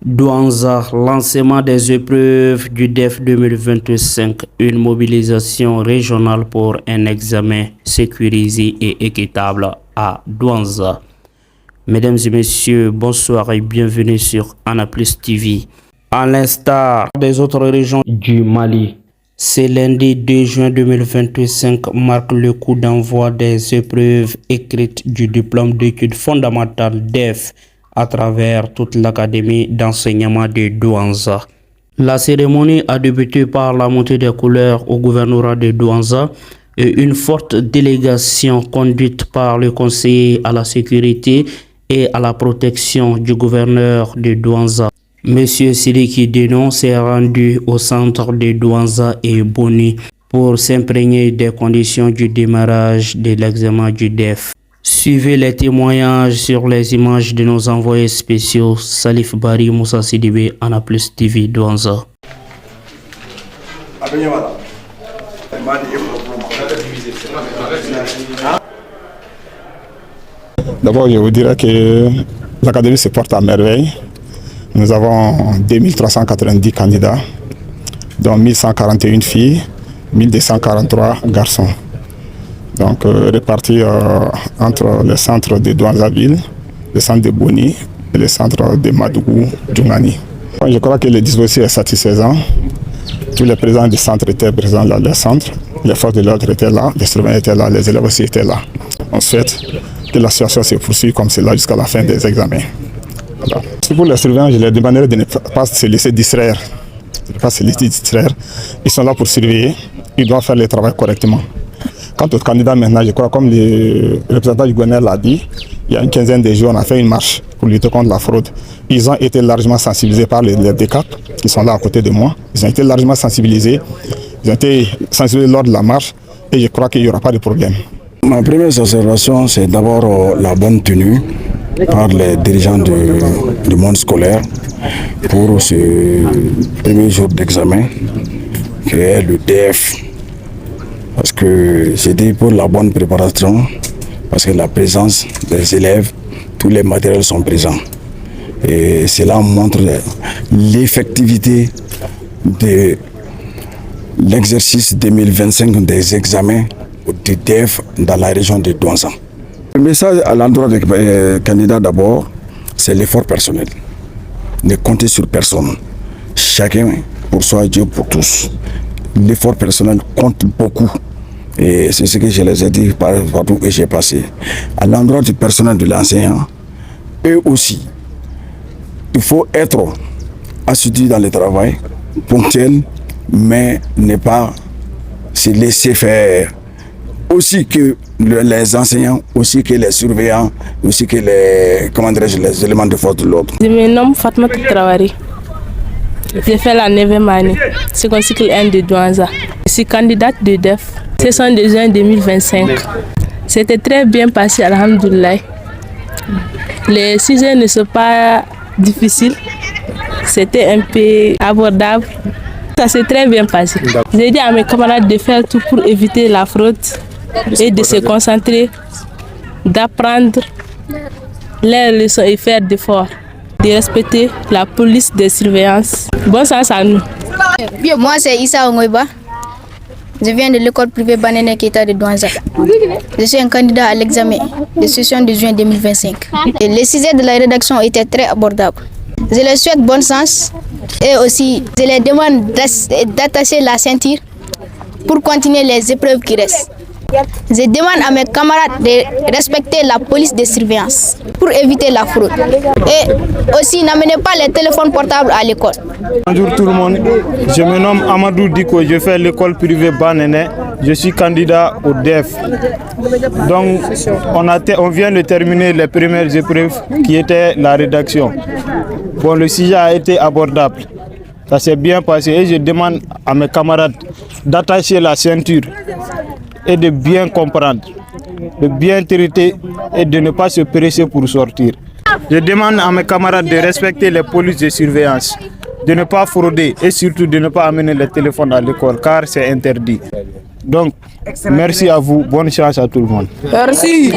Douanza, lancement des épreuves du DEF 2025, une mobilisation régionale pour un examen sécurisé et équitable à Douanza. Mesdames et messieurs, bonsoir et bienvenue sur Anaplus TV. À l'instar des autres régions du Mali, ce lundi 2 juin 2025 marque le coup d'envoi des épreuves écrites du diplôme d'études fondamentales DEF à travers toute l'académie d'enseignement de Douanza. La cérémonie a débuté par la montée des couleurs au gouvernorat de Douanza et une forte délégation conduite par le conseiller à la sécurité et à la protection du gouverneur de Douanza. Monsieur Sidiki Denon s'est rendu au centre de Douanza et Boni pour s'imprégner des conditions du démarrage de l'examen du DEF. Suivez les témoignages sur les images de nos envoyés spéciaux Salif Bari, Moussa Sidibé, Anaplus TV, Douanza. D'abord, je vous dirais que l'académie se porte à merveille. Nous avons 2390 candidats, dont 1141 filles, 1243 garçons. Donc répartis entre le centre de Douanzaville, le centre de Boni et le centre de Madougou, Djungani. Je crois que le dispositif est satisfaisant. Tous les présidents du centre étaient présents dans le centre, les forces de l'ordre étaient là, les surveillants étaient là, les élèves aussi étaient là. On souhaite que la situation se poursuive comme cela jusqu'à la fin des examens. Voilà. Pour les surveillants, je leur demanderai de ne pas se laisser distraire. Ils sont là pour surveiller, ils doivent faire le travail correctement. Quant aux candidats maintenant, je crois, comme le représentant du gouverneur l'a dit, il y a une quinzaine de jours, on a fait une marche pour lutter contre la fraude. Ils ont été largement sensibilisés par les DECAP, qui sont là à côté de moi. Ils ont été largement sensibilisés. Ils ont été sensibilisés lors de la marche et je crois qu'il n'y aura pas de problème. Ma première observation, c'est d'abord la bonne tenue par les dirigeants du monde scolaire pour ce premier jour d'examen, qui est le DEF. Parce que j'ai dit pour la bonne préparation, parce que la présence des élèves, tous les matériels sont présents. Et cela montre l'effectivité de l'exercice 2025 des examens du DEF dans la région de Douanza. Le message à l'endroit des candidats d'abord, c'est l'effort personnel. Ne comptez sur personne. Chacun pour soi, Dieu pour tous. L'effort personnel compte beaucoup. Et c'est ce que je les ai dit partout où j'ai passé. À l'endroit du personnel de l'enseignant, eux aussi, il faut être assidu dans le travail, ponctuel, mais ne pas se laisser faire. Aussi que les enseignants, aussi que les surveillants, aussi que les éléments de force de l'ordre. Je me nomme Fatma Traoré. J'ai fait la 9e année, second cycle 1 de Douanza. Je suis candidate de DEF, session de juin 2025. C'était très bien passé, alhamdoulilah. Les sujets ne sont pas difficiles, c'était un peu abordable. Ça s'est très bien passé. J'ai dit à mes camarades de faire tout pour éviter la fraude et de se concentrer, d'apprendre les leçons et faire d'efforts, de respecter la police de surveillance. Bon sens à nous. Moi, c'est Issa Ongoiba. Je viens de l'école privée Banene Keita de Douanza. Je suis un candidat à l'examen de session de juin 2025. Et les sujets de la rédaction étaient très abordables. Je leur souhaite bon sens et aussi je les demande d'attacher la ceinture pour continuer les épreuves qui restent. Je demande à mes camarades de respecter la police de surveillance pour éviter la fraude. Et aussi n'amenez pas les téléphones portables à l'école. Bonjour tout le monde, je me nomme Amadou Diko, je fais l'école privée Banene, je suis candidat au DEF. Donc on vient de terminer les premières épreuves qui étaient la rédaction. Bon, le sujet a été abordable, ça s'est bien passé et je demande à mes camarades d'attacher la ceinture et de bien comprendre, de bien traiter et de ne pas se presser pour sortir. Je demande à mes camarades de respecter les polices de surveillance, de ne pas frauder et surtout de ne pas amener les téléphones à l'école car c'est interdit. Donc, merci à vous, bonne chance à tout le monde. Merci.